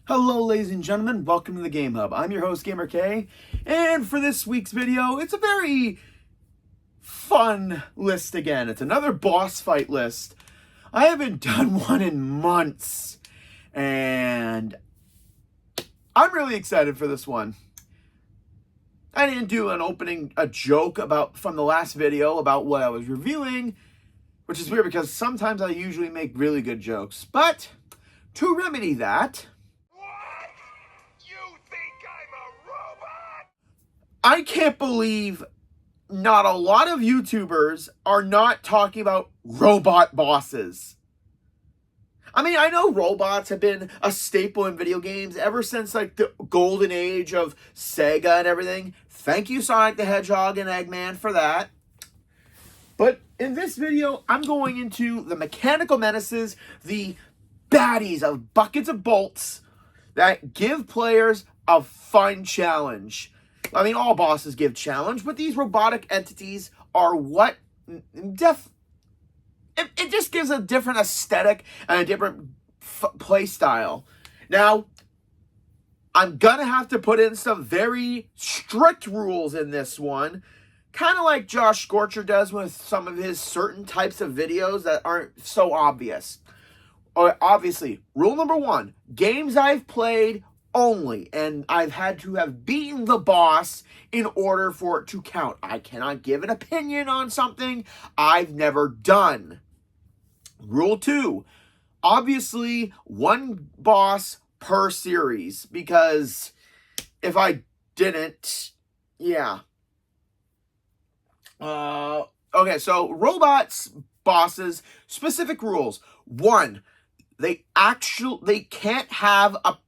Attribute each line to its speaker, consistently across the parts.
Speaker 1: Hello ladies and gentlemen, welcome to the Game Hub. I'm your host Gamer K, and for this week's video, it's a very fun list again. It's another boss fight list. I haven't done one in months, and I'm really excited for this one. I didn't do a joke from the last video about what I was reviewing, which is weird because sometimes I usually make really good jokes. But to remedy that, I can't believe not a lot of YouTubers are not talking about robot bosses. I mean, I know robots have been a staple in video games ever since like the golden age of Sega and everything. Thank you, Sonic the Hedgehog and Eggman, for that. But in this video, I'm going into the mechanical menaces, the baddies of buckets of bolts that give players a fun challenge. I mean, all bosses give challenge, but these robotic entities are what it just gives a different aesthetic and a different play style. Now, I'm gonna have to put in some very strict rules in this one, kind of like Josh Scorcher does with some of his certain types of videos that aren't so obvious. Obviously, rule number one, games I've played only, and I've had to have beaten the boss in order for it to count. I cannot give an opinion on something I've never done. Rule 2, obviously one boss per series, because if I didn't, yeah. Okay, so robots, bosses, specific rules. 1, they can't have a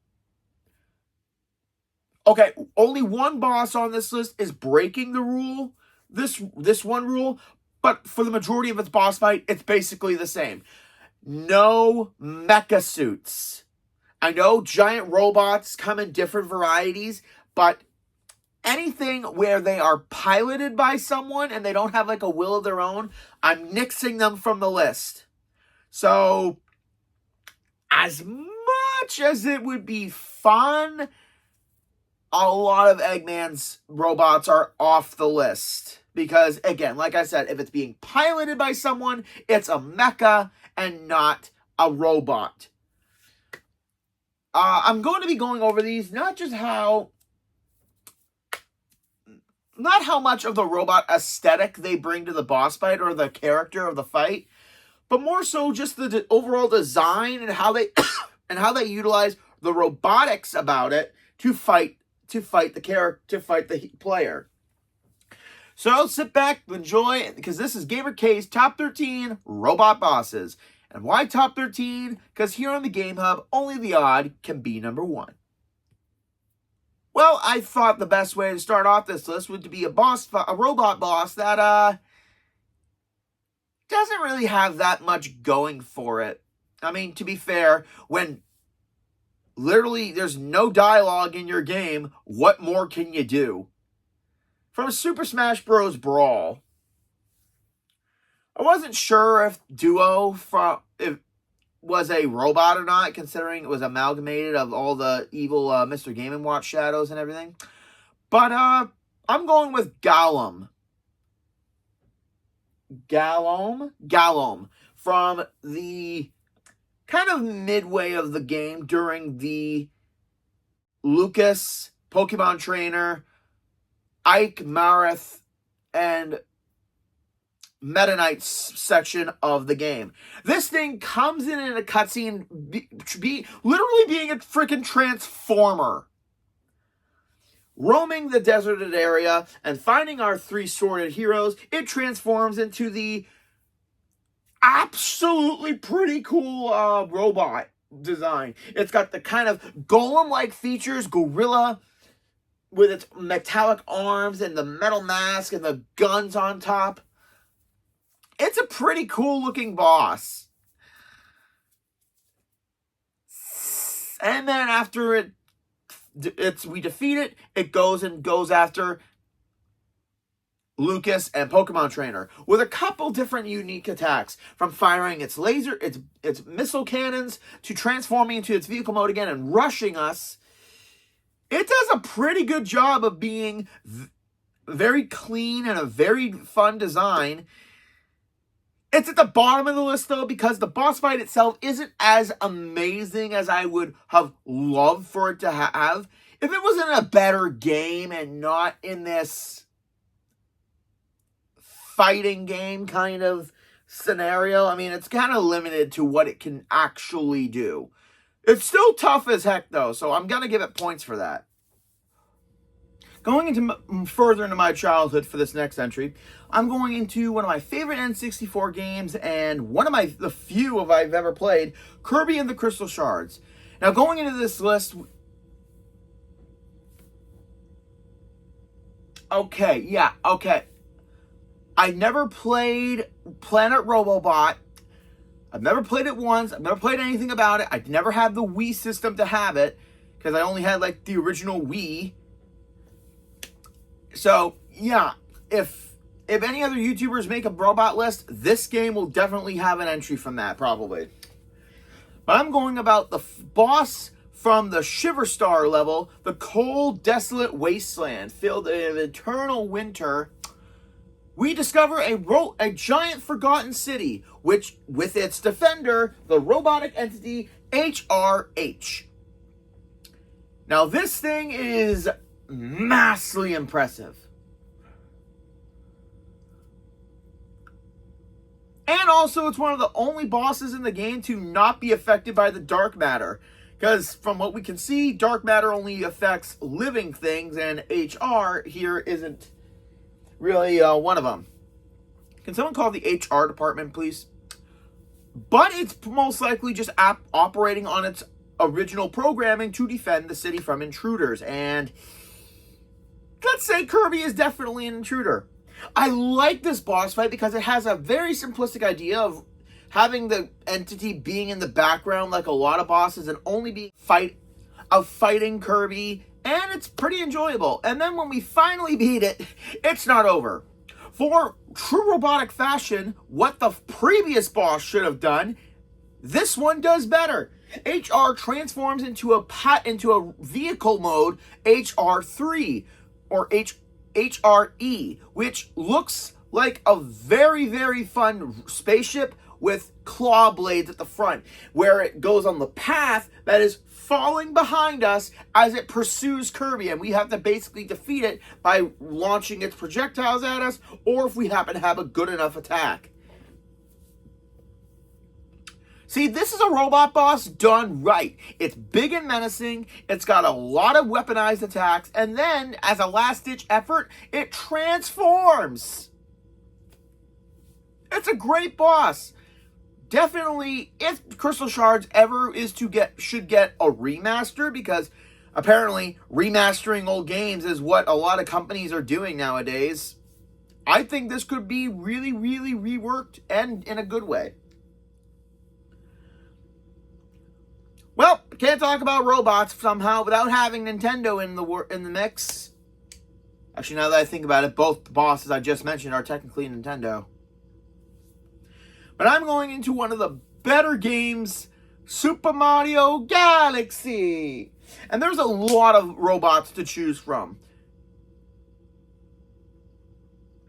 Speaker 1: Okay, only one boss on this list is breaking the rule, this one rule, but for the majority of its boss fight, it's basically the same. No mecha suits. I know giant robots come in different varieties, but anything where they are piloted by someone and they don't have like a will of their own, I'm nixing them from the list. So, as much as it would be fun, a lot of Eggman's robots are off the list. Because, again, like I said, if it's being piloted by someone, it's a mecha and not a robot. I'm going to be going over these, not how much of the robot aesthetic they bring to the boss fight or the character of the fight, but more so just the overall design and how they utilize the robotics about it to fight the player. So sit back, enjoy, because this is Gamer K's Top 13 Robot Bosses. And why Top 13? Because here on the Game Hub, only the odd can be number 1. Well, I thought the best way to start off this list would be a robot boss that doesn't really have that much going for it. I mean, to be fair, when literally there's no dialogue in your game, what more can you do? From Super Smash Bros. Brawl, I wasn't sure if Duo was a robot or not, considering it was amalgamated of all the evil Mr. Game & Watch shadows and everything. But I'm going with Gallum. Gallum from the kind of midway of the game during the Lucas, Pokemon Trainer, Ike, Marith, and Meta Knight section of the game. This thing comes in a cutscene literally being a freaking transformer. Roaming the deserted area and finding our 3 sworded heroes, it transforms into the absolutely pretty cool robot design. It's got the kind of golem-like features, gorilla, with its metallic arms and the metal mask and the guns on top. It's a pretty cool looking boss. And then after we defeat it, it goes after Lucas, and Pokemon Trainer, with a couple different unique attacks, from firing its missile cannons to transforming into its vehicle mode again and rushing us. It does a pretty good job of being very clean and a very fun design. It's at the bottom of the list, though, because the boss fight itself isn't as amazing as I would have loved for it to have. If it was in a better game and not in this fighting game kind of scenario, I mean, it's kind of limited to what it can actually do. It's still tough as heck, though, so I'm going to give it points for that. Going into further into my childhood for this next entry, I'm going into one of my favorite N64 games and one of the few I've ever played, Kirby and the Crystal Shards. Now, going into this list, okay. I never played Planet Robobot. I've never played it once. I've never played anything about it. I never had the Wii system to have it, because I only had, like, the original Wii. So, yeah, if any other YouTubers make a robot list, this game will definitely have an entry from that, probably. But I'm going about the boss from the Shiver Star level, the cold, desolate wasteland filled in eternal winter. We discover a giant forgotten city, which, with its defender, the robotic entity XIII. Now, this thing is massively impressive. And also, it's one of the only bosses in the game to not be affected by the dark matter. Because from what we can see, dark matter only affects living things, and HR here isn't really one of them. Can someone call the HR department, please? But it's most likely just operating on its original programming to defend the city from intruders. And let's say Kirby is definitely an intruder. I like this boss fight because it has a very simplistic idea of having the entity being in the background like a lot of bosses and only being fighting Kirby, and it's pretty enjoyable. And then when we finally beat it, it's not over. For true robotic fashion, what the previous boss should have done, this one does better. HR transforms into a vehicle mode, HR3 or HRE, which looks like a very, very fun spaceship with claw blades at the front, where it goes on the path that is falling behind us as it pursues Kirby, and we have to basically defeat it by launching its projectiles at us, or if we happen to have a good enough attack. See, this is a robot boss done right. It's big and menacing, it's got a lot of weaponized attacks, and then, as a last-ditch effort, it transforms. It's a great boss. Definitely, if Crystal Shards ever should get a remaster, because apparently remastering old games is what a lot of companies are doing nowadays, I think this could be really, really reworked and in a good way. Well, can't talk about robots somehow without having Nintendo in the mix. Actually, now that I think about it, both the bosses I just mentioned are technically Nintendo. But I'm going into one of the better games, Super Mario Galaxy. And there's a lot of robots to choose from.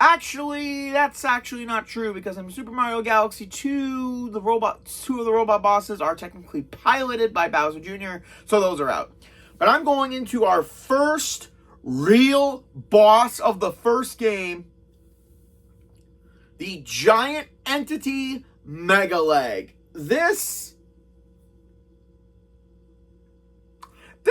Speaker 1: Actually, that's actually not true, because in Super Mario Galaxy 2, two of the robot bosses are technically piloted by Bowser Jr., so those are out. But I'm going into our first real boss of the first game, the giant entity Mega Leg. This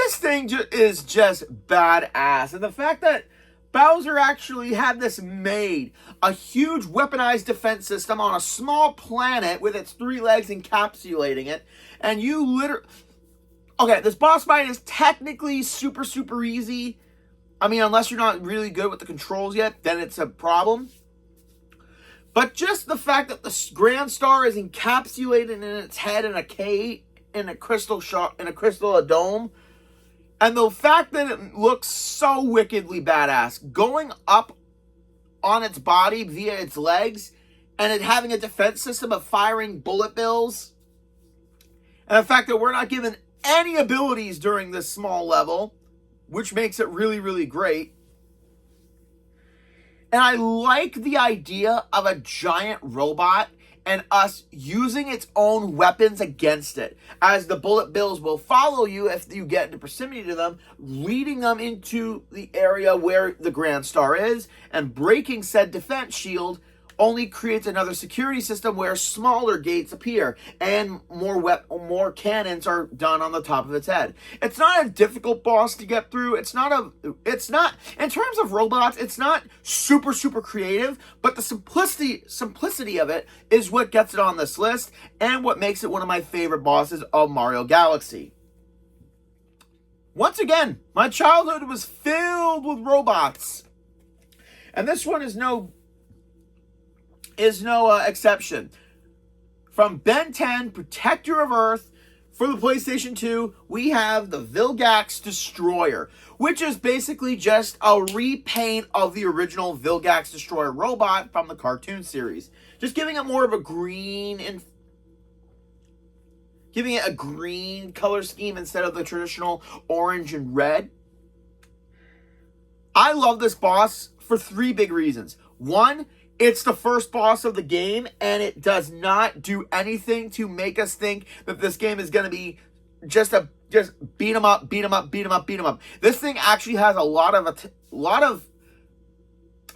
Speaker 1: thing is just badass, and the fact that Bowser actually had this made, a huge weaponized defense system on a small planet with its 3 legs encapsulating it, and you literally... Okay, this boss fight is technically super, super easy. I mean, unless you're not really good with the controls yet, then it's a problem. But just the fact that the Grand Star is encapsulated in its head in a crystal dome, and the fact that it looks so wickedly badass, going up on its body via its legs, and it having a defense system of firing bullet bills, and the fact that we're not given any abilities during this small level, which makes it really, really great. And I like the idea of a giant robot and us using its own weapons against it, as the bullet bills will follow you if you get into proximity to them, leading them into the area where the Grand Star is, and breaking said defense shield only creates another security system where smaller gates appear and more cannons are done on the top of its head. It's not a difficult boss to get through. It's not in terms of robots, it's not super creative, but the simplicity of it is what gets it on this list and what makes it one of my favorite bosses of Mario Galaxy. Once again, my childhood was filled with robots, and this one is no exception. From Ben 10, Protector of Earth, for the PlayStation 2, we have the Vilgax Destroyer, which is basically just a repaint of the original Vilgax Destroyer robot from the cartoon series. Just giving it more of a green giving it a green color scheme instead of the traditional orange and red. I love this boss for 3 big reasons. One, it's the first boss of the game, and it does not do anything to make us think that this game is going to be just beat 'em up. This thing actually has a lot of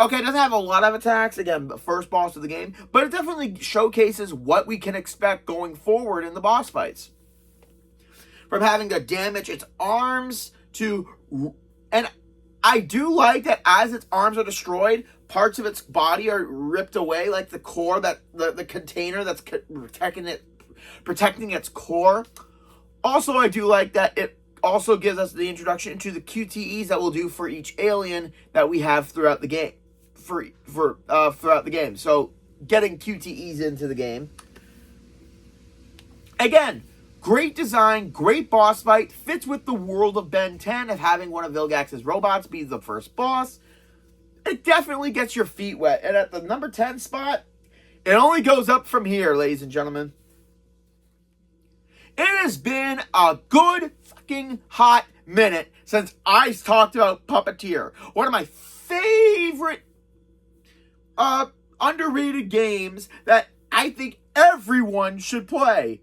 Speaker 1: okay, it doesn't have a lot of attacks, again, the first boss of the game, but it definitely showcases what we can expect going forward in the boss fights. From having to damage its arms and I do like that as its arms are destroyed, parts of its body are ripped away, like the core, that the container that's protecting its core. Also, I do like that it also gives us the introduction into the QTEs that we'll do for each alien that we have throughout the game. Throughout the game. So, getting QTEs into the game. Again, great design, great boss fight, fits with the world of Ben 10 of having one of Vilgax's robots be the first boss. It definitely gets your feet wet. And at the number 10 spot, it only goes up from here, ladies and gentlemen. It has been a good fucking hot minute since I talked about Puppeteer. One of my favorite underrated games that I think everyone should play.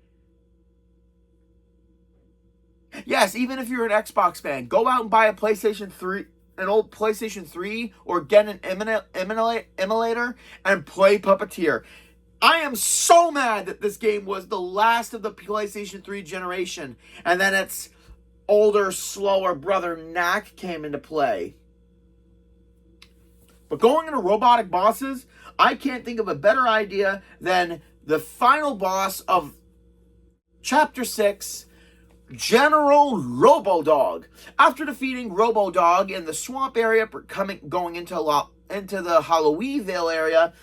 Speaker 1: Yes, even if you're an Xbox fan, go out and buy a PlayStation 3, an old PlayStation 3, or get an emulator and play Puppeteer. I am so mad that this game was the last of the PlayStation 3 generation, and then its older, slower brother Knack came into play. But going into robotic bosses, I can't think of a better idea than the final boss of Chapter 6, General Robodog. After defeating Robodog in the swamp area, going into the Halloweenville area,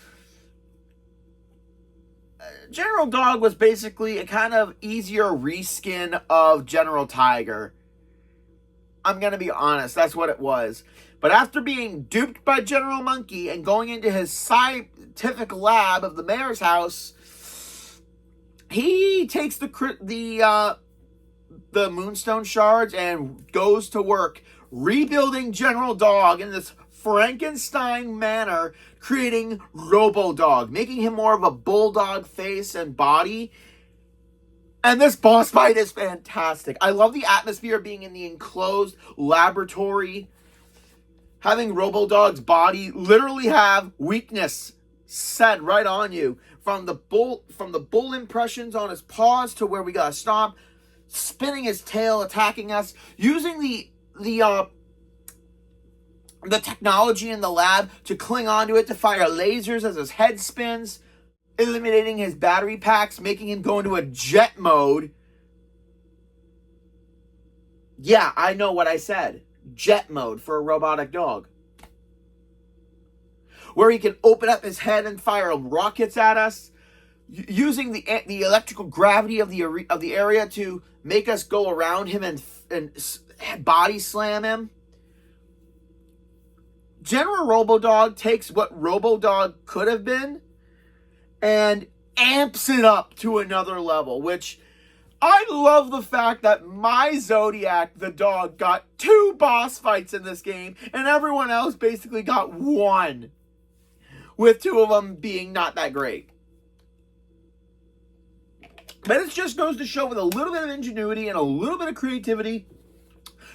Speaker 1: General Dog was basically a kind of easier reskin of General Tiger. I'm going to be honest, that's what it was. But after being duped by General Monkey and going into his scientific lab of the mayor's house, he takes the Moonstone shards and goes to work rebuilding General Dog in this Frankenstein manner, creating Robodog, making him more of a bulldog face and body. And this boss fight is fantastic. I love the atmosphere being in the enclosed laboratory, having Robodog's body literally have weakness set right on you, from the bull impressions on his paws to where we gotta stop, spinning his tail, attacking us, using the technology in the lab to cling onto it to fire lasers as his head spins, eliminating his battery packs, making him go into a jet mode. Yeah, I know what I said. Jet mode for a robotic dog. Where he can open up his head and fire rockets at us, using the electrical gravity of the area to make us go around him and body slam him. General Robodog takes what Robodog could have been and amps it up to another level, which I love the fact that my Zodiac, the dog, got 2 boss fights in this game, and everyone else basically got 1, with 2 of them being not that great. But it just goes to show, with a little bit of ingenuity and a little bit of creativity,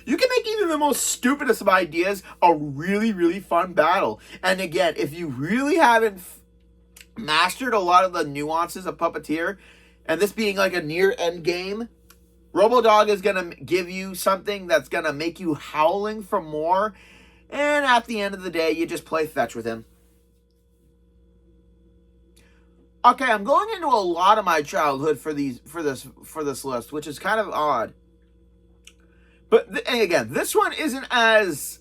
Speaker 1: you can make even the most stupidest of ideas a really, really fun battle. And again, if you really haven't mastered a lot of the nuances of Puppeteer, and this being like a near end game, Robodog is going to give you something that's going to make you howling for more. And at the end of the day, you just play fetch with him. Okay, I'm going into a lot of my childhood for this list, which is kind of odd. But again, this one isn't as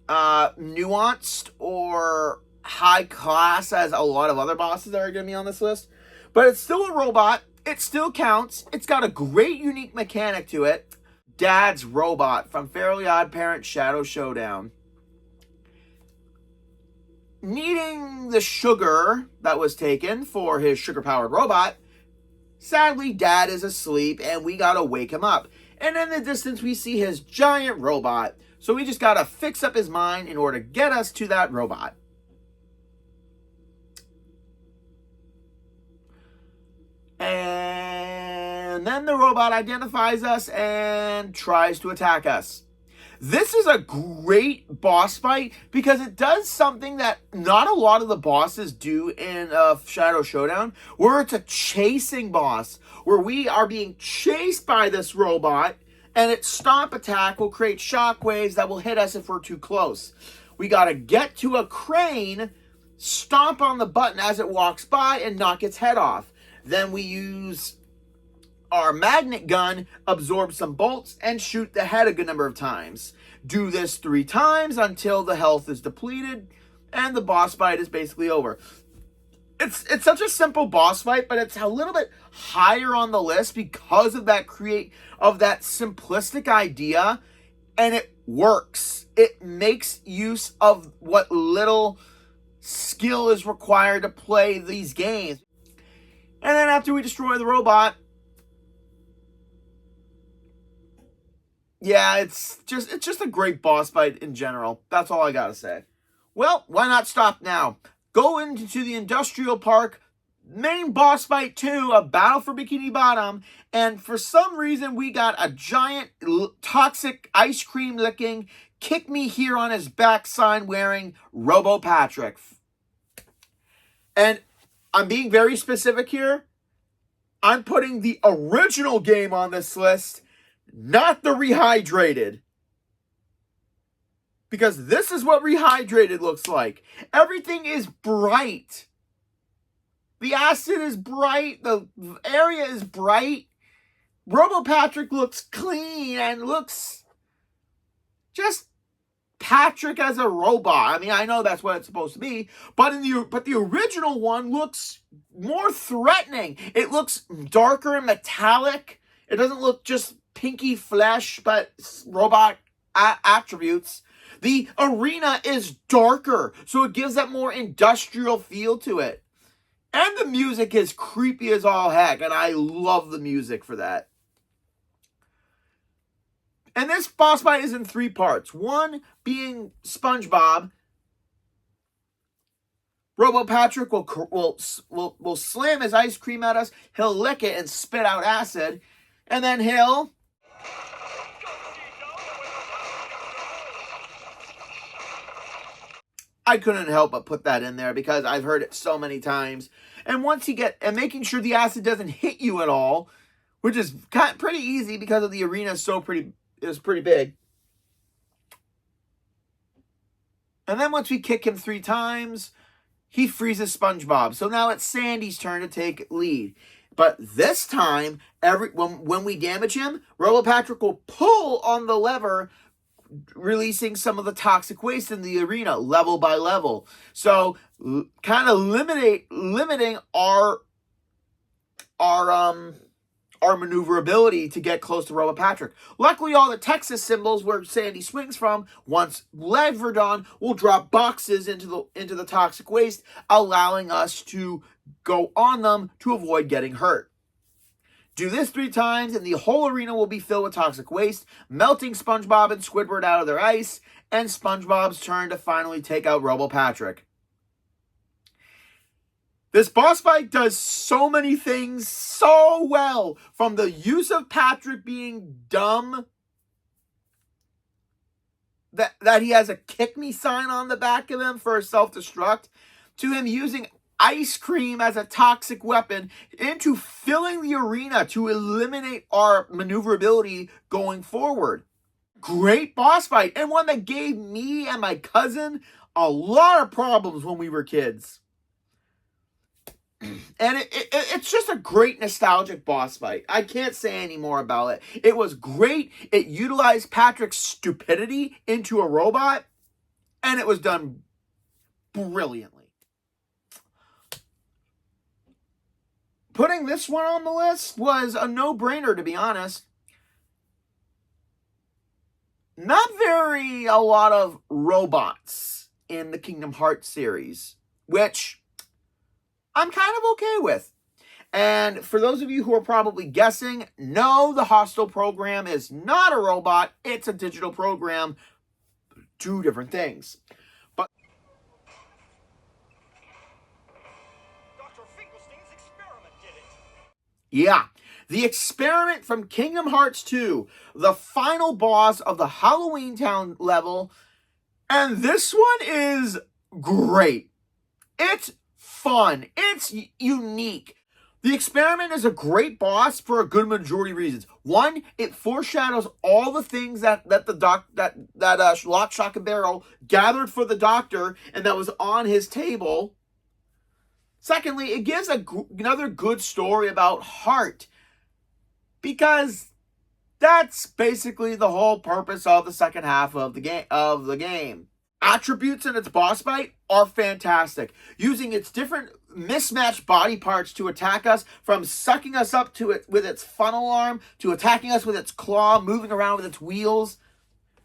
Speaker 1: nuanced or high class as a lot of other bosses that are going to be on this list. But it's still a robot. It still counts. It's got a great unique mechanic to it. Dad's Robot from Fairly Odd Parents Shadow Showdown. Needing the sugar that was taken for his sugar-powered robot, sadly, Dad is asleep and we gotta wake him up. And in the distance, we see his giant robot. So we just gotta fix up his mind in order to get us to that robot. And then the robot identifies us and tries to attack us. This is a great boss fight because it does something that not a lot of the bosses do in Shadow Showdown, where it's a chasing boss, where we are being chased by this robot, and its stomp attack will create shockwaves that will hit us if we're too close. We gotta get to a crane, stomp on the button as it walks by, and knock its head off. Then we use our magnet gun, absorb some bolts, and shoot the head a good number of times. Do this 3 times until the health is depleted, and the boss fight is basically over. It's such a simple boss fight, but it's a little bit higher on the list because of that simplistic idea, and it works. It makes use of what little skill is required to play these games. And then after we destroy the robot, yeah, it's just a great boss fight in general. That's all I gotta say. Well, why not stop now? Go into the industrial park, main boss fight 2, a battle for Bikini Bottom, and for some reason we got a giant toxic ice cream licking, kick me here on his back sign wearing Robo Patrick. And I'm being very specific here. I'm putting the original game on this list, not the rehydrated. Because this is what rehydrated looks like. Everything is bright. The acid is bright. The area is bright. Robo Patrick looks clean and looks just Patrick as a robot. I mean, I know that's what it's supposed to be, but the original one looks more threatening. It looks darker and metallic. It doesn't look just pinky flesh, but robot attributes. The arena is darker, so it gives that more industrial feel to it. And the music is creepy as all heck, and I love the music for that. And this boss fight is in 3 parts. 1 being SpongeBob. Robo Patrick will slam his ice cream at us. He'll lick it and spit out acid. And then he'll... I couldn't help but put that in there because I've heard it so many times. And once you and making sure the acid doesn't hit you at all, which is pretty easy because of the arena is pretty big. And then once we kick him 3 times, he freezes SpongeBob. So now it's Sandy's turn to take lead. But this time, when we damage him, Robo Patrick will pull on the lever, releasing some of the toxic waste in the arena level by level. So kind of limiting our our maneuverability to get close to Robot Patrick. Luckily, all the Texas symbols where Sandy swings from, once levered on, will drop boxes into the toxic waste, allowing us to go on them to avoid getting hurt. Do this 3 times, and the whole arena will be filled with toxic waste, melting SpongeBob and Squidward out of their ice, and SpongeBob's turn to finally take out Robo Patrick. This boss fight does so many things so well, from the use of Patrick being dumb, that he has a kick me sign on the back of him for a self-destruct, to him using ice cream as a toxic weapon, into filling the arena to eliminate our maneuverability going forward. Great boss fight, and one that gave me and my cousin a lot of problems when we were kids. And it's just a great nostalgic boss fight. I can't say any more about it. It was great. It utilized Patrick's stupidity into a robot, and it was done brilliantly. Putting this one on the list was a no-brainer, to be honest. Not a lot of robots in the Kingdom Hearts series, which I'm kind of okay with. And for those of you who are probably guessing, no, the Hostile program is not a robot. It's a digital program. 2 different things. But Dr. Finkelstein's experiment did it. Yeah. The experiment from Kingdom Hearts 2, the final boss of the Halloween Town level. And this one is great. It's fun. It's unique. The experiment is a great boss for a good majority of reasons. One, it foreshadows all the things that Lock, Shock, and Barrel gathered for the Doctor and that was on his table. Secondly, it gives another good story about Heart, because that's basically the whole purpose of the second half of the game. Attributes in its boss fight are fantastic, using its different mismatched body parts to attack us, from sucking us up to it with its funnel arm, to attacking us with its claw, moving around with its wheels,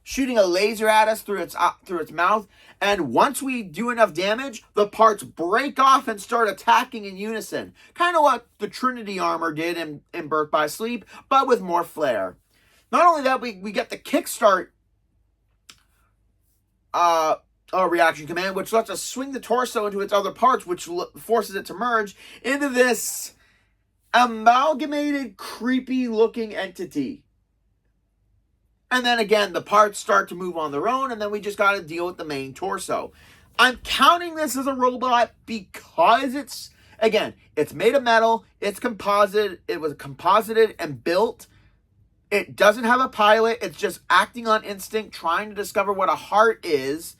Speaker 1: shooting a laser at us through its mouth. And once we do enough damage, the parts break off and start attacking in unison. Kind of what the Trinity armor did in Birth by Sleep, but with more flair. Not only that, we get the kickstart reaction command, which lets us swing the torso into its other parts, which forces it to merge into this amalgamated, creepy looking entity. And then again, the parts start to move on their own, and then we just got to deal with the main torso. I'm counting this as a robot because it's made of metal, it's composite, it was composited and built. It doesn't have a pilot, it's just acting on instinct, trying to discover what a heart is.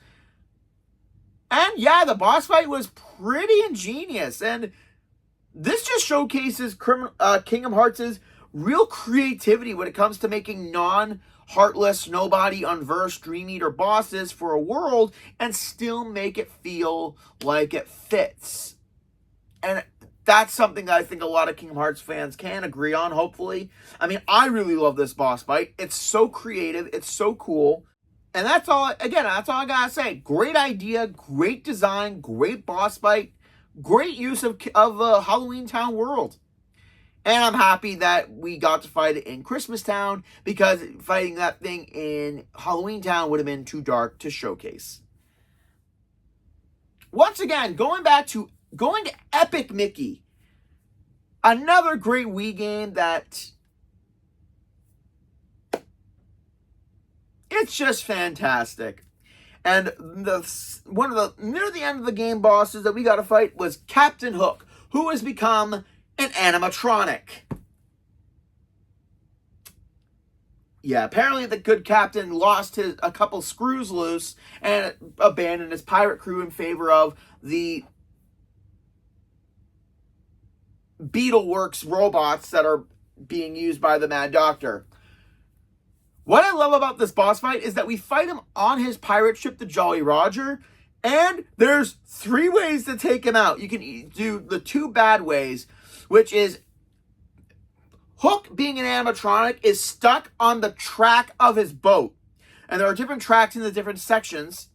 Speaker 1: And yeah, the boss fight was pretty ingenious, and this just showcases Kingdom Hearts' real creativity when it comes to making non-heartless, nobody, unversed Dream Eater bosses for a world and still make it feel like it fits. And that's something that I think a lot of Kingdom Hearts fans can agree on, hopefully. I mean, I really love this boss fight. It's so creative. It's so cool. And that's all I gotta say. Great idea, great design, great boss fight, great use of Halloween Town world. And I'm happy that we got to fight it in Christmas Town, because fighting that thing in Halloween Town would have been too dark to showcase. Once again, going to Epic Mickey. Another great Wii game that it's just fantastic. And one of the near the end of the game bosses that we got to fight was Captain Hook, who has become an animatronic. Yeah, apparently the good captain lost a couple screws loose and abandoned his pirate crew in favor of the Beetleworks robots that are being used by the Mad Doctor. What I love about this boss fight is that we fight him on his pirate ship, the Jolly Roger, and there's 3 ways to take him out. You can do the 2 bad ways, which is Hook, being an animatronic, is stuck on the track of his boat. And there are different tracks in the different sections.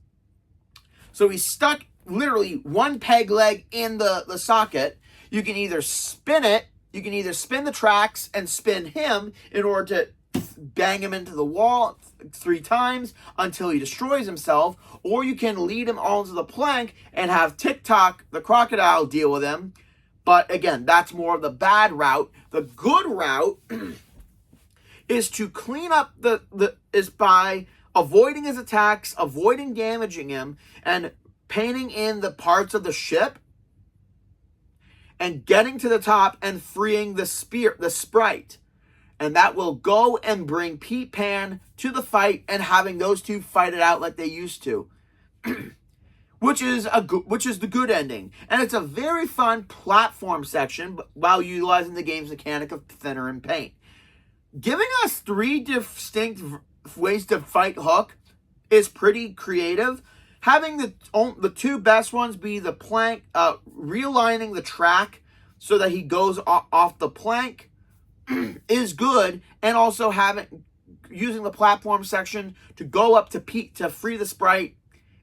Speaker 1: So he's stuck literally one peg leg in the socket. You can either spin it, you can either spin the tracks and spin him in order to bang him into the wall 3 times until he destroys himself, or you can lead him onto the plank and have TikTok, the crocodile, deal with him. But again, that's more of the bad route. The good route is to clean up is by avoiding his attacks, avoiding damaging him, and painting in the parts of the ship, and getting to the top and freeing the sprite. And that will go and bring Pete Pan to the fight and having those two fight it out like they used to. Which is the good ending. And it's a very fun platform section while utilizing the game's mechanic of thinner and paint. Giving us 3 distinct ways to fight Hook is pretty creative. Having the 2 best ones be the plank, realigning the track so that he goes off the plank is good, and also using the platform section to go up to Pete to free the sprite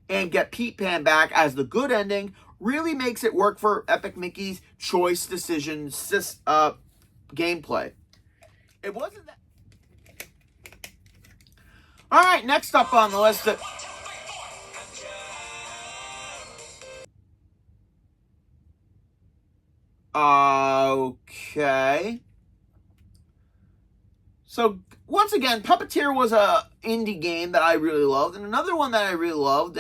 Speaker 1: and get Pete Pan back as the good ending really makes it work for Epic Mickey's choice decision gameplay. It wasn't that. All right, next up on the list. Okay. So, once again, Puppeteer was a indie game that I really loved. And another one that I really loved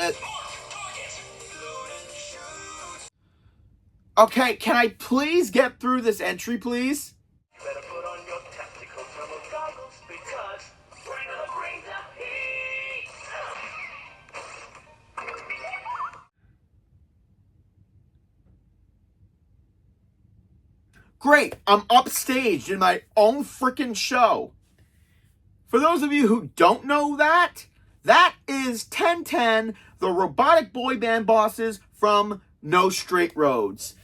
Speaker 1: Okay, can I please get through this entry, please? Better put on your tactical thermal goggles because we're gonna bring the heat. Great, I'm upstaged in my own freaking show. For those of you who don't know that is 1010, the robotic boy band bosses from No Straight Roads.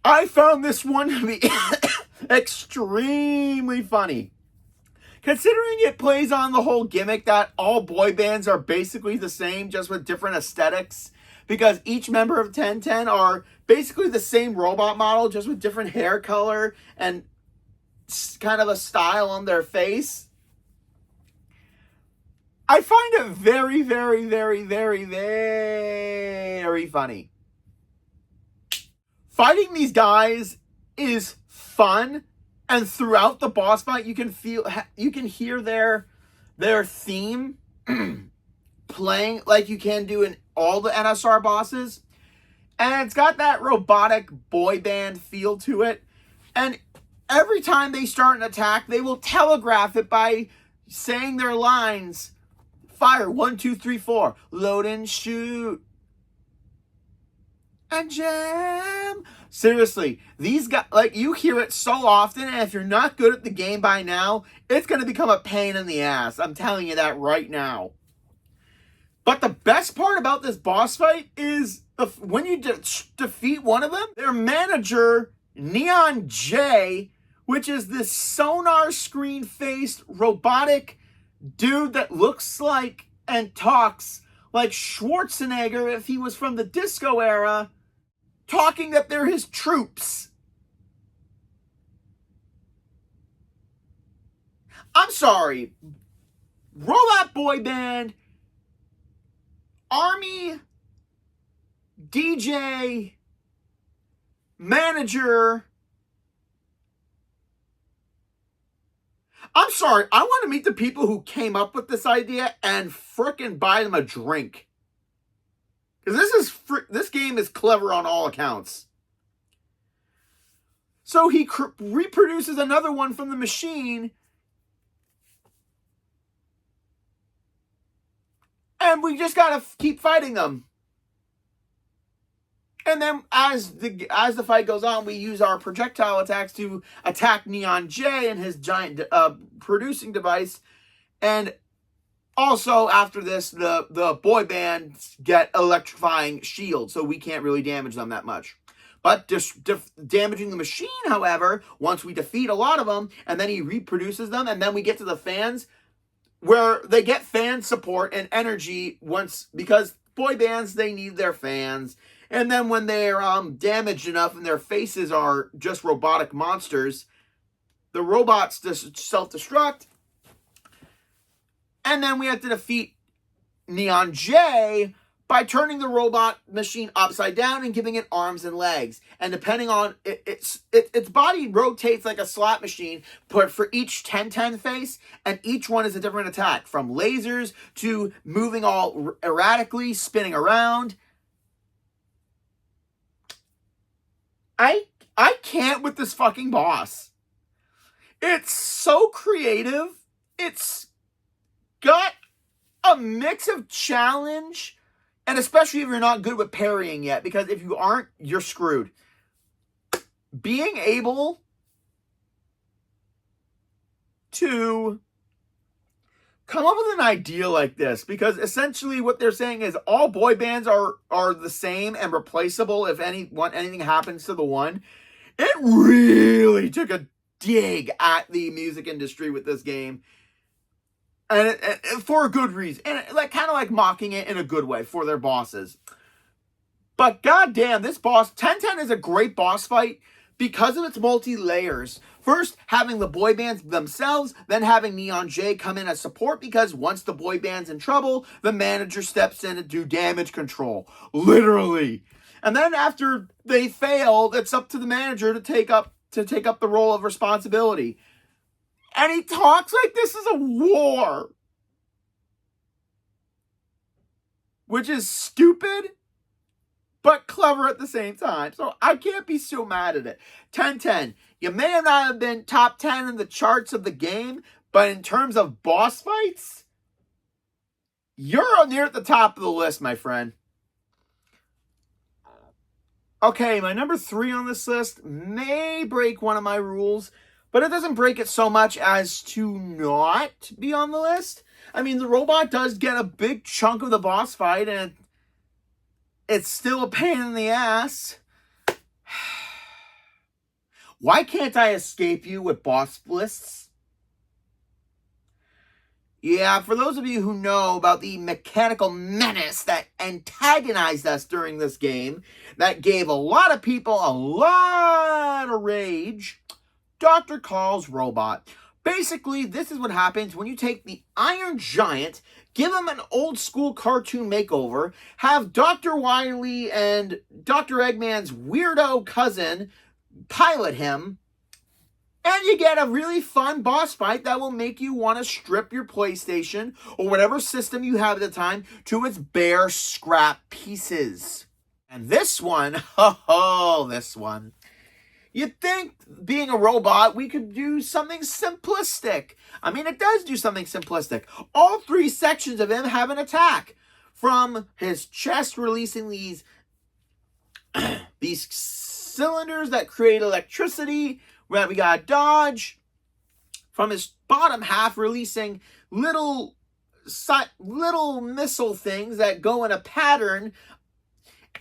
Speaker 1: I found this one to be extremely funny. Considering it plays on the whole gimmick that all boy bands are basically the same, just with different aesthetics, because each member of 1010 are basically the same robot model, just with different hair color and kind of a style on their face. I find it very, very, very, very, very funny. Fighting these guys is fun, and throughout the boss fight, you can hear their theme playing like you can do in all the NSR bosses, and it's got that robotic boy band feel to it. And every time they start an attack, they will telegraph it by saying their lines. Fire, 1, 2, 3, 4. Load and shoot. And jam. Seriously, these guys, like, you hear it so often, and if you're not good at the game by now, it's going to become a pain in the ass. I'm telling you that right now. But the best part about this boss fight is when you defeat one of them, their manager, Neon J, which is this sonar screen-faced robotic dude that looks like and talks like Schwarzenegger if he was from the disco era, talking that they're his troops. I'm sorry. Robot boy band, army, DJ, manager. I'm sorry, I want to meet the people who came up with this idea and frickin' buy them a drink. Because this game is clever on all accounts. So he reproduces another one from the machine. And we just gotta keep fighting them. And then as the fight goes on, we use our projectile attacks to attack Neon J and his giant producing device. And also after this, the boy bands get electrifying shields, so we can't really damage them that much. But damaging the machine, however, once we defeat a lot of them, and then he reproduces them, and then we get to the fans, where they get fan support and energy because boy bands, they need their fans. And then when they're damaged enough and their faces are just robotic monsters, the robots self-destruct. And then we have to defeat Neon J by turning the robot machine upside down and giving it arms and legs. And depending on its body rotates like a slot machine, but for each 10-10 face, and each one is a different attack, from lasers to moving all erratically, spinning around. I can't with this fucking boss. It's so creative. It's got a mix of challenge, and especially if you're not good with parrying yet, because if you aren't, you're screwed. Being able to come up with an idea like this, because essentially what they're saying is all boy bands are the same and replaceable if anything happens to the one. It really took a dig at the music industry with this game, and for a good reason, and kind of like mocking it in a good way for their bosses. But goddamn, this boss, 10-10 is a great boss fight because of its multi-layers. First, having the boy bands themselves, then having Neon J come in as support, because once the boy band's in trouble, the manager steps in to do damage control. Literally. And then after they fail, it's up to the manager to take up the role of responsibility. And he talks like this is a war. Which is stupid, but clever at the same time. So I can't be so mad at it. 10-10. You may have not have been top 10 in the charts of the game, but in terms of boss fights, you're near at the top of the list, my friend. Okay, my number 3 on this list may break one of my rules, but it doesn't break it so much as to not be on the list. I mean, the robot does get a big chunk of the boss fight, and it's still a pain in the ass. Why can't I escape you with boss lists? Yeah, for those of you who know about the mechanical menace that antagonized us during this game, that gave a lot of people a lot of rage, Dr. Call's robot. Basically, this is what happens when you take the Iron Giant, give him an old school cartoon makeover, have Dr. Wily and Dr. Eggman's weirdo cousin pilot him, and you get a really fun boss fight that will make you want to strip your PlayStation or whatever system you have at the time to its bare scrap pieces. And this one, this one. You'd think, being a robot, we could do something simplistic. I mean, it does do something simplistic. All 3 sections of him have an attack. From his chest releasing these cylinders that create electricity, where we got dodge. From his bottom half releasing little missile things that go in a pattern.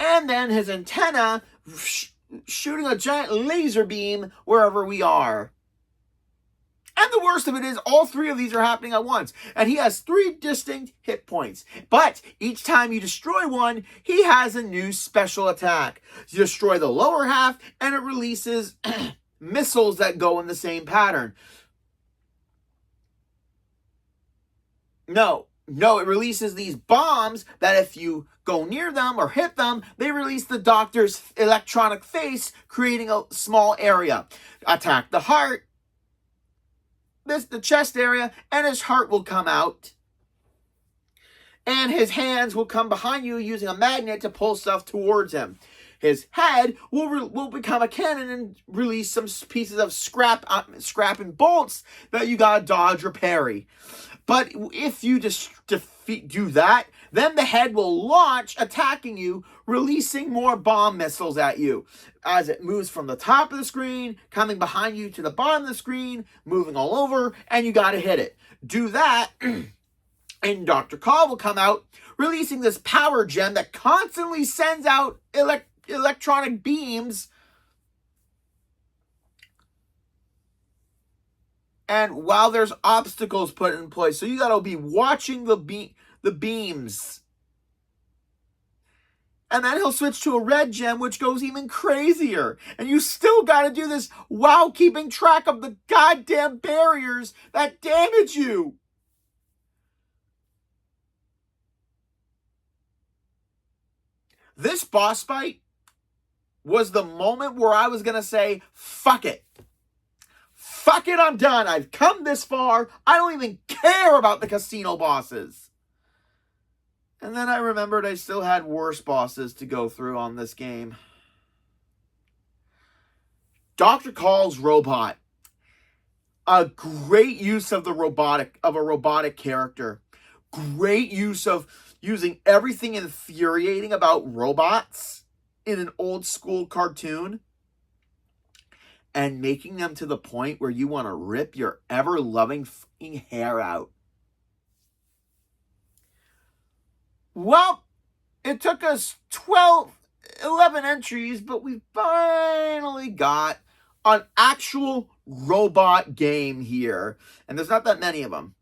Speaker 1: And then his antenna shooting a giant laser beam wherever we are. And the worst of it is, all 3 of these are happening at once. And he has 3 distinct hit points. But each time you destroy one, he has a new special attack. You destroy the lower half, and it releases missiles that go in the same pattern. No, it releases these bombs that if you go near them or hit them, they release the doctor's electronic face, creating a small area. Attack the heart, the chest area, and his heart will come out. And his hands will come behind you using a magnet to pull stuff towards him. His head will become a cannon and release some pieces of scrap and bolts that you gotta dodge or parry. But if you just do that, then the head will launch, attacking you, releasing more bomb missiles at you as it moves from the top of the screen, coming behind you to the bottom of the screen, moving all over, and you gotta hit it. Do that, and Dr. Call will come out, releasing this power gem that constantly sends out electronic beams And while there's obstacles put in place, so you got to be watching the beams. And then he'll switch to a red gem, which goes even crazier. And you still got to do this while keeping track of the goddamn barriers that damage you. This boss fight was the moment where I was going to say, fuck it. Fuck it, I'm done. I've come this far. I don't even care about the casino bosses. And then I remembered I still had worse bosses to go through on this game. Dr. Call's robot. A great use of a robotic character. Great use of using everything infuriating about robots in an old school cartoon and making them to the point where you want to rip your ever-loving fucking hair out. Well, it took us 11 entries, but we finally got an actual robot game here. And there's not that many of them.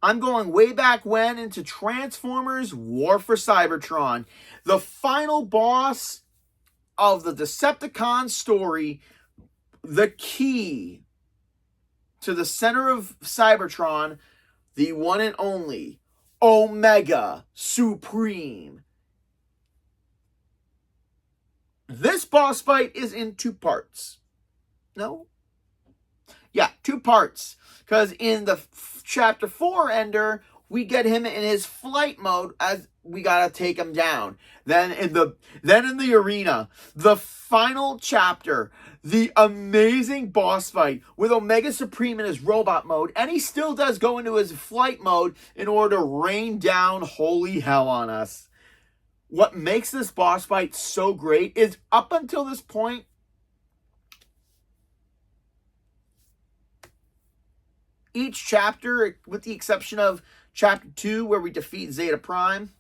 Speaker 1: I'm going way back when into Transformers War for Cybertron. The final boss of the Decepticon story, the key to the center of Cybertron, the one and only Omega Supreme. This boss fight is in 2 parts. No? Yeah, 2 parts. Because in the Chapter 4 ender, we get him in his flight mode as we gotta take him down. Then in the arena, the final chapter, the amazing boss fight with Omega Supreme in his robot mode, and he still does go into his flight mode in order to rain down holy hell on us. What makes this boss fight so great is up until this point, each chapter, with the exception of Chapter 2, where we defeat Zeta Prime,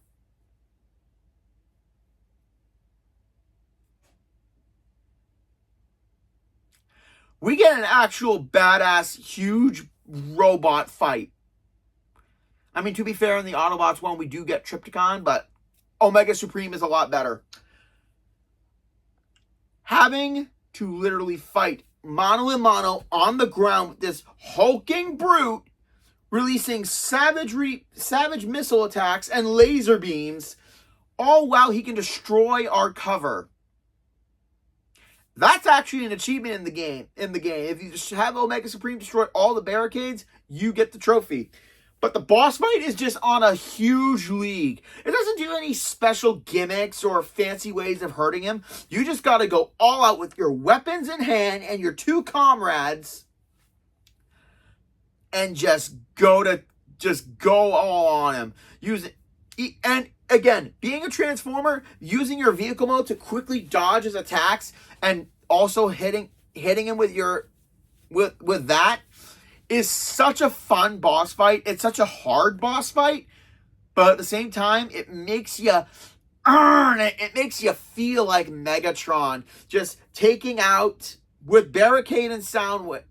Speaker 1: we get an actual badass, huge robot fight. I mean, to be fair, in the Autobots one, we do get Trypticon, but Omega Supreme is a lot better. Having to literally fight mano a mano on the ground with this hulking brute, releasing savage missile attacks and laser beams, all while he can destroy our cover. That's actually an achievement in the game. If you just have Omega Supreme destroy all the barricades, you get the trophy. But the boss fight is just on a huge league. It doesn't do any special gimmicks or fancy ways of hurting him. You just got to go all out with your weapons in hand and your 2 comrades and just go all on him. And again, being a Transformer, using your vehicle mode to quickly dodge his attacks and also hitting him with that is such a fun boss fight. It's such a hard boss fight, but at the same time, it makes you it makes you feel like Megatron, just taking out with Barricade and Soundwave.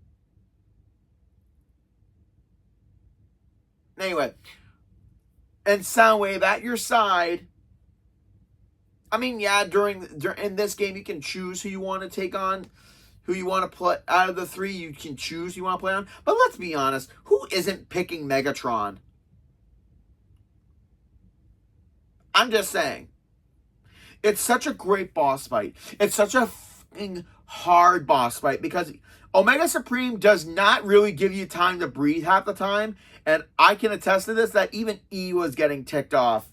Speaker 1: Anyway, and Soundwave at your side. I mean, yeah, in this game, you can choose who you want to take on, who you want to play. Out of the 3, you can choose who you want to play on. But let's be honest, who isn't picking Megatron? I'm just saying. It's such a great boss fight. It's such a fucking hard boss fight because Omega Supreme does not really give you time to breathe half the time. And I can attest to this, that even E was getting ticked off.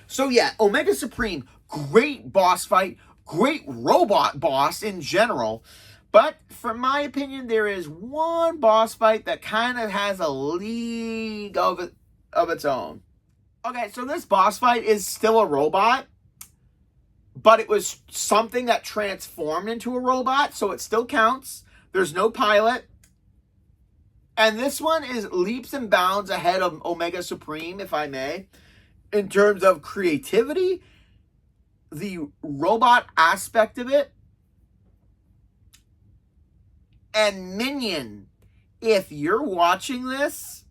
Speaker 1: So yeah, Omega Supreme, great boss fight, great robot boss in general. But from my opinion, there is one boss fight that kind of has a league of its own. Okay, so this boss fight is still a robot, but it was something that transformed into a robot, so it still counts. There's no pilot. And this one is leaps and bounds ahead of Omega Supreme, if I may, in terms of creativity, the robot aspect of it, and minion if you're watching this,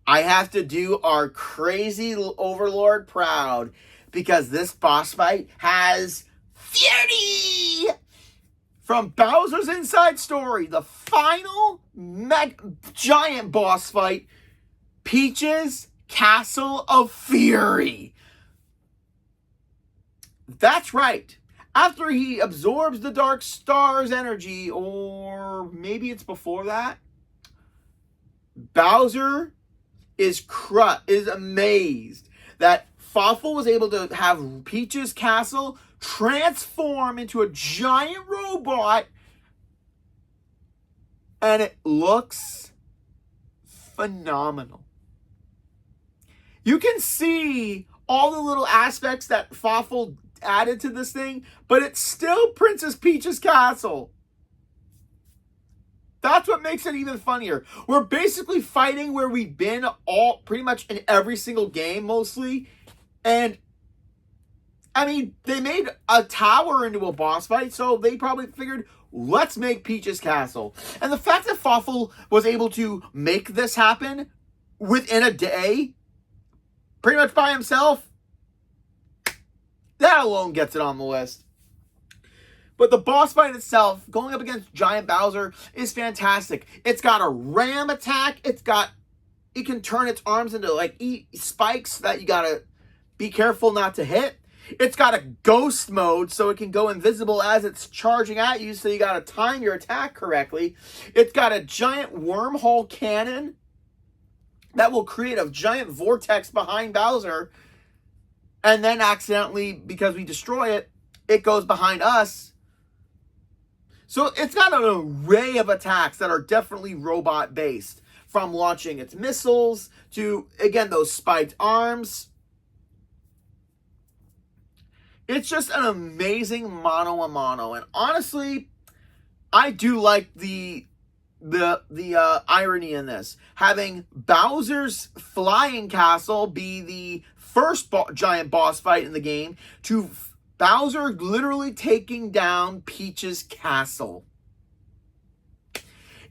Speaker 1: I have to do our crazy overlord proud, because this boss fight has Fury from Bowser's Inside Story, the final giant boss fight, Peach's Castle of Fury. That's right. After he absorbs the Dark Star's energy, or maybe it's before that, Bowser is amazed that Fawful was able to have Peach's castle transform into a giant robot, and it looks phenomenal. You can see all the little aspects that Fawful added to this thing, but it's still Princess Peach's castle. That's what makes it even funnier. We're basically fighting where we've been all pretty much in every single game, mostly. And I mean, they made a tower into a boss fight, so they probably figured, let's make Peach's castle. And the fact that Fawful was able to make this happen within a day, pretty much by himself, that alone gets it on the list. But the boss fight itself, going up against Giant Bowser, is fantastic. It's got a ram attack. It can turn its arms into like spikes that you gotta be careful not to hit. It's got a ghost mode, so it can go invisible as it's charging at you, so you gotta time your attack correctly. It's got a giant wormhole cannon that will create a giant vortex behind Bowser, and then accidentally, because we destroy it, it goes behind us. So it's got an array of attacks that are definitely robot-based, from launching its missiles to, again, those spiked arms. It's just an amazing mano-a-mano. And honestly, I do like the irony in this. Having Bowser's flying castle be the first giant boss fight in the game, to Bowser literally taking down Peach's castle.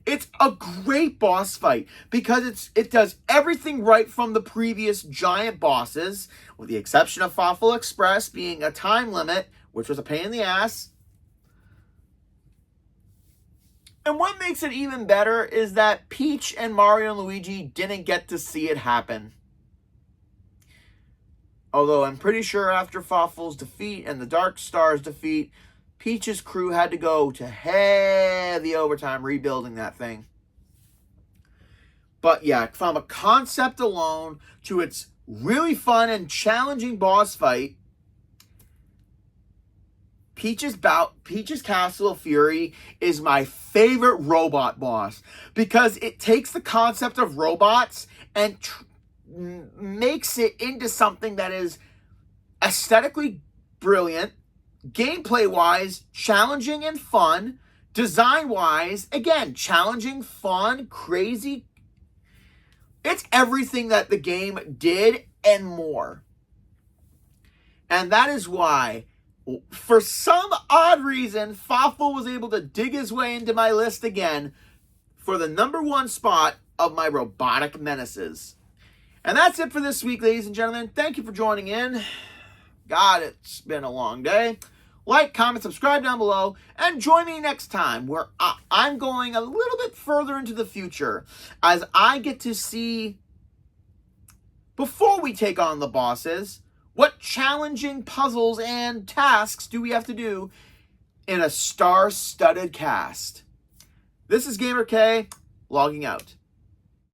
Speaker 1: It's a great boss fight because it does everything right from the previous giant bosses, with the exception of Fawful Express being a time limit, which was a pain in the ass. And what makes it even better is that Peach and Mario and Luigi didn't get to see it happen. Although I'm pretty sure after Fawful's defeat and the Dark Star's defeat, Peach's crew had to go to heavy overtime rebuilding that thing. But yeah, from a concept alone to its really fun and challenging boss fight, Peach's Castle of Fury is my favorite robot boss, because it takes the concept of robots and makes it into something that is aesthetically brilliant, gameplay-wise challenging and fun, design-wise, again, challenging, fun, crazy. It's everything that the game did and more. And that is why, for some odd reason, Fawful was able to dig his way into my list again for the #1 spot of my robotic menaces. And that's it for this week, ladies and gentlemen. Thank you for joining in. God, it's been a long day. Like, comment, subscribe down below, and join me next time, where I'm going a little bit further into the future as I get to see, before we take on the bosses, what challenging puzzles and tasks do we have to do in a star-studded cast. This is Gamer K, logging out.